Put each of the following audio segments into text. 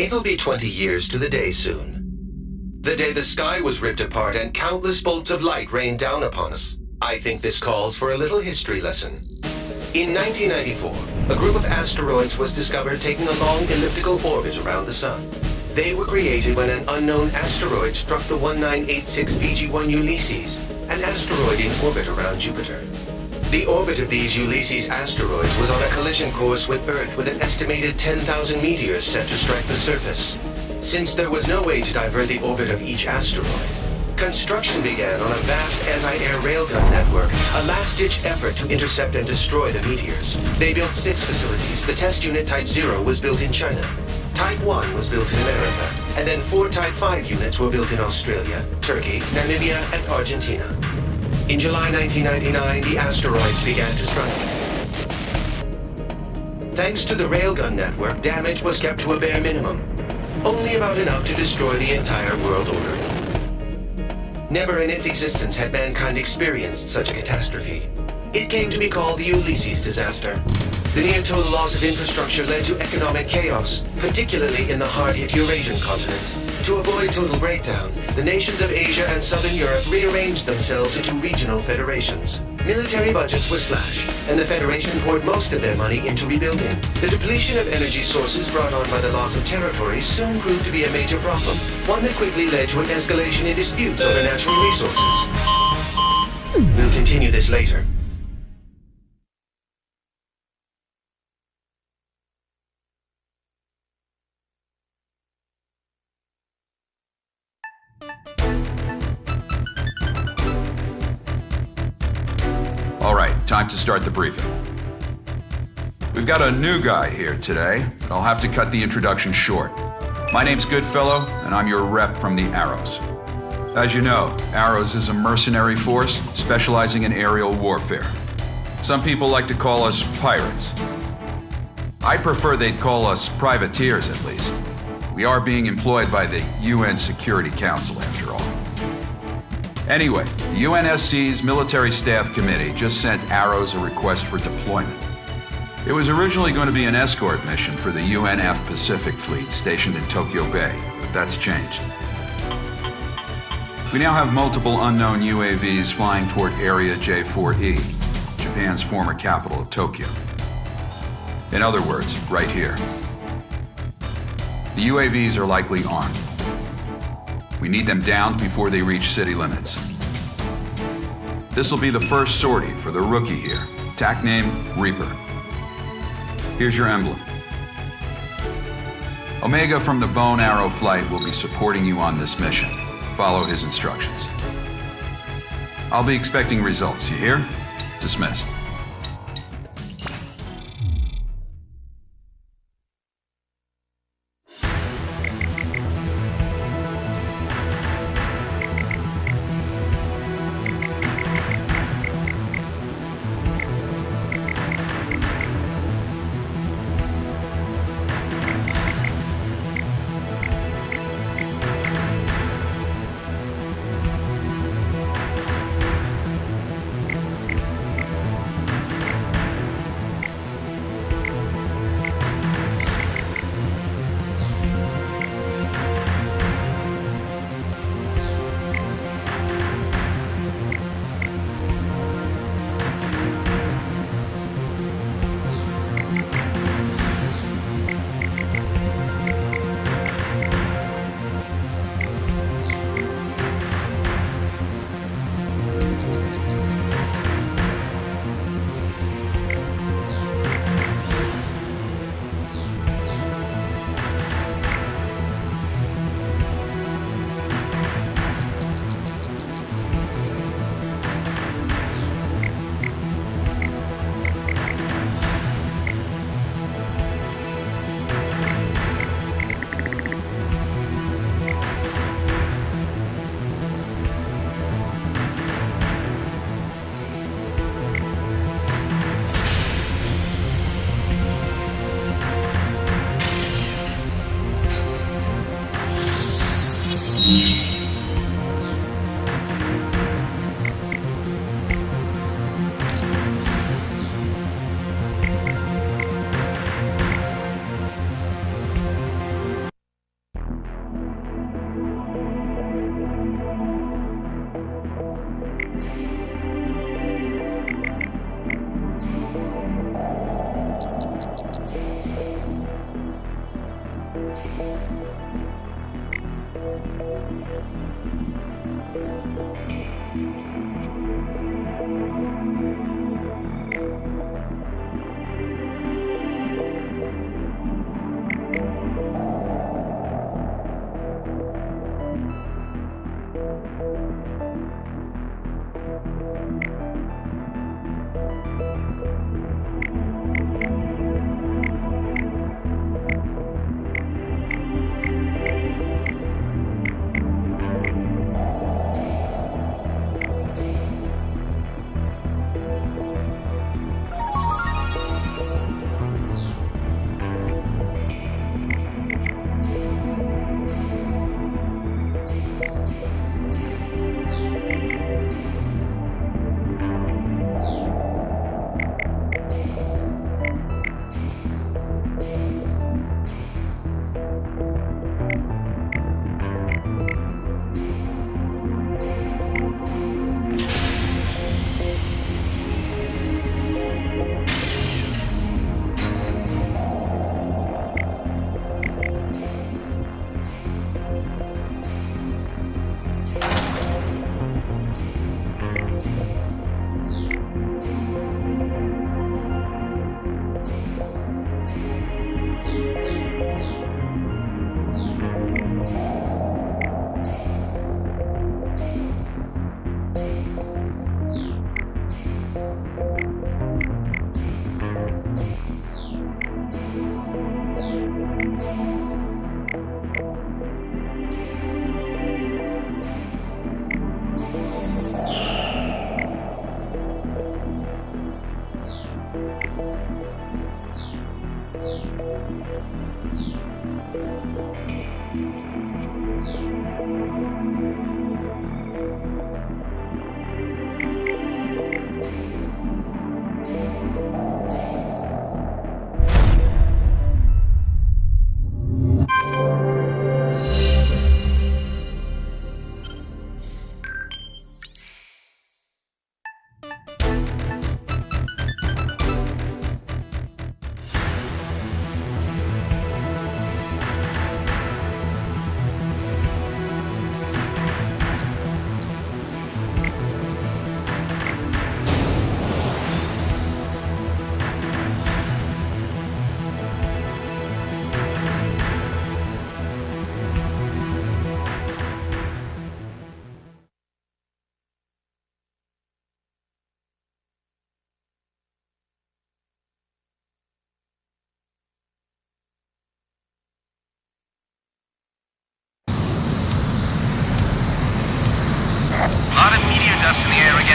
It'll be 20 years to the day soon. The day the sky was ripped apart and countless bolts of light rained down upon us. I think this calls for a little history lesson. In 1994, a group of asteroids was discovered taking a long elliptical orbit around the Sun. They were created when an unknown asteroid struck the 1986 VG-1 Ulysses, an asteroid in orbit around Jupiter. The orbit of these Ulysses asteroids was on a collision course with Earth with an estimated 10,000 meteors set to strike the surface. Since there was no way to divert the orbit of each asteroid, construction began on a vast anti-air railgun network, a last-ditch effort to intercept and destroy the meteors. They built 6 facilities. The test unit Type 0 was built in China. Type 1 was built in America, and then 4 Type 5 units were built in Australia, Turkey, Namibia, and Argentina. In July 1999, the asteroids began to strike. Thanks to the railgun network, damage was kept to a bare minimum, only about enough to destroy the entire world order. Never in its existence had mankind experienced such a catastrophe. It came to be called the Ulysses disaster. The near-total loss of infrastructure led to economic chaos, particularly in the hard-hit Eurasian continent. To avoid total breakdown, the nations of Asia and Southern Europe rearranged themselves into regional federations. Military budgets were slashed, and the Federation poured most of their money into rebuilding. The depletion of energy sources brought on by the loss of territory soon proved to be a major problem, one that quickly led to an escalation in disputes over natural resources. We'll continue this later. All right, time to start the briefing. We've got a new guy here today, but I'll have to cut the introduction short. My name's Goodfellow, and I'm your rep from the Arrows. As you know, Arrows is a mercenary force specializing in aerial warfare. Some people like to call us pirates. I prefer they'd call us privateers, at least. We are being employed by the UN Security Council, after all. Anyway, the UNSC's Military Staff Committee just sent Arrows a request for deployment. It was originally going to be an escort mission for the UNF Pacific Fleet stationed in Tokyo Bay, but that's changed. We now have multiple unknown UAVs flying toward Area J4E, Japan's former capital of Tokyo. In other words, right here. The UAVs are likely armed. We need them downed before they reach city limits. This will be the first sortie for the rookie here, TAC name Reaper. Here's your emblem. Omega from the Bone Arrow Flight will be supporting you on this mission. Follow his instructions. I'll be expecting results, you hear? Dismissed.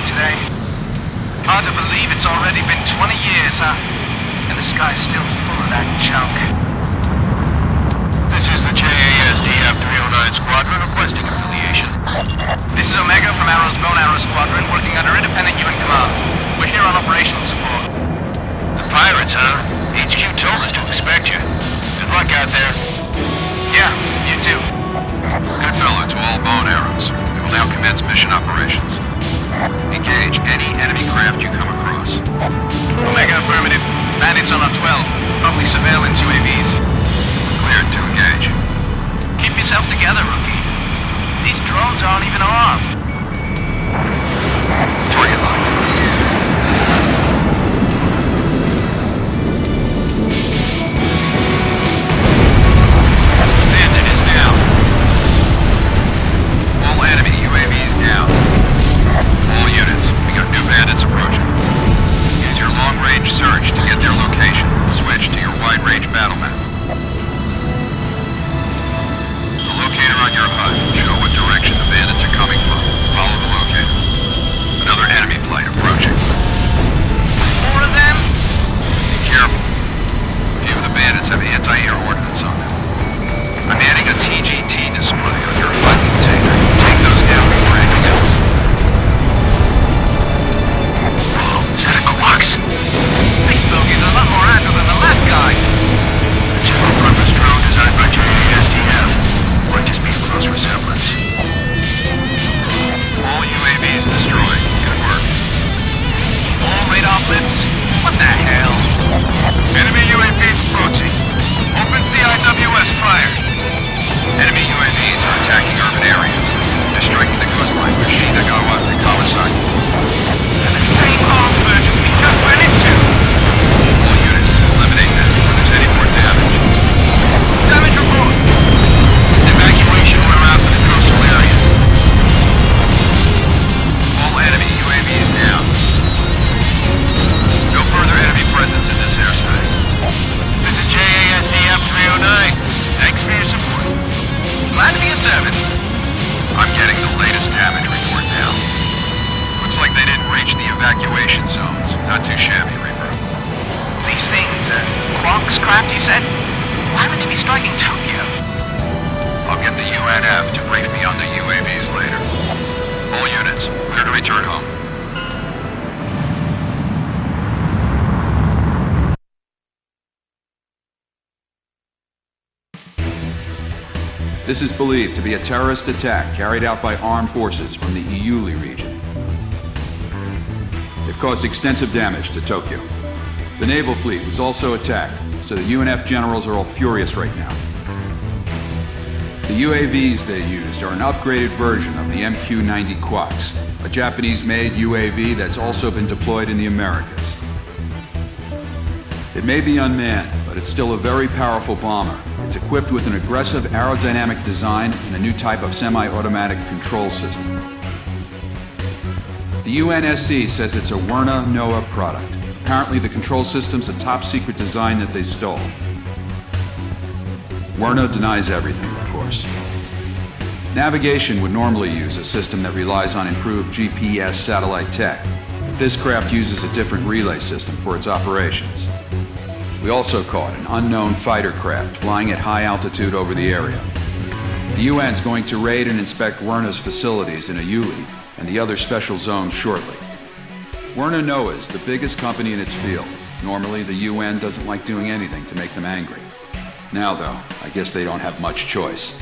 again today. Hard to believe it's already been 20 years, huh? And the sky's still full of that junk. This is the JASDF 309 Squadron requesting affiliation. This is Omega from Arrow's Bone Arrow Squadron, working under independent UN command. We're here on operational support. The pirates, huh? HQ told us to expect you. Good luck out there. Yeah, you too. Good fellow to all bone arrows. We will now commence mission operations. Engage any enemy craft you come across. Omega affirmative. Bandits on our 12. Probably surveillance UAVs. Cleared to engage. Keep yourself together, rookie. These drones aren't even armed. Target locked. Bandit is down. All enemy UAVs down. All units, we got new bandits approaching. Use your long-range search to get their location. Switch to your wide-range battle map. The locator on your HUD will show what direction the bandits are coming from. Follow the locator. Another enemy flight approaching. More of them? Be careful. A few of the bandits have anti-air ordnance on them. I'm adding a TGT display on your HUD container. Take those down before anything else. Is that a Quax? These bogies are a lot more agile than the last guys. A general-purpose drone designed by JASDF. Might just be a close resemblance. All UAVs destroyed. Good work. All radar blips? What the hell? Enemy UAVs approaching. Open CIWS fire. Enemy UAVs are attacking urban areas. They're striking the coastline from Shinagawa to Kawasaki. And the same armed versions we just went into. All units, eliminate them before there's any more damage. Damage report. Evacuation en route for the coastal areas. All enemy UAVs down. No further enemy presence in this airspace. This is JASDF 309. Thanks for your support. Glad to be of service. I'm getting the latest damage report now. Looks like they didn't reach the evacuation zones. Not too shabby, Reaper. These things, Quax craft, you said? Why would they be striking Tokyo? I'll get the UNF to brief me on the UAVs later. All units, clear to return home. This is believed to be a terrorist attack carried out by armed forces from the Iuli region. They've caused extensive damage to Tokyo. The naval fleet was also attacked, so the UNF generals are all furious right now. The UAVs they used are an upgraded version of the MQ-90 Quax, a Japanese-made UAV that's also been deployed in the Americas. It may be unmanned, but it's still a very powerful bomber. It's equipped with an aggressive aerodynamic design and a new type of semi-automatic control system. The UNSC says it's a Werner NOAA product. Apparently the control system's a top-secret design that they stole. Werner denies everything, of course. Navigation would normally use a system that relies on improved GPS satellite tech, but this craft uses a different relay system for its operations. We also caught an unknown fighter craft flying at high altitude over the area. The UN's going to raid and inspect Werner's facilities in Iuli and the other special zones shortly. Werner NOAA is the biggest company in its field. Normally, the UN doesn't like doing anything to make them angry. Now, though, I guess they don't have much choice.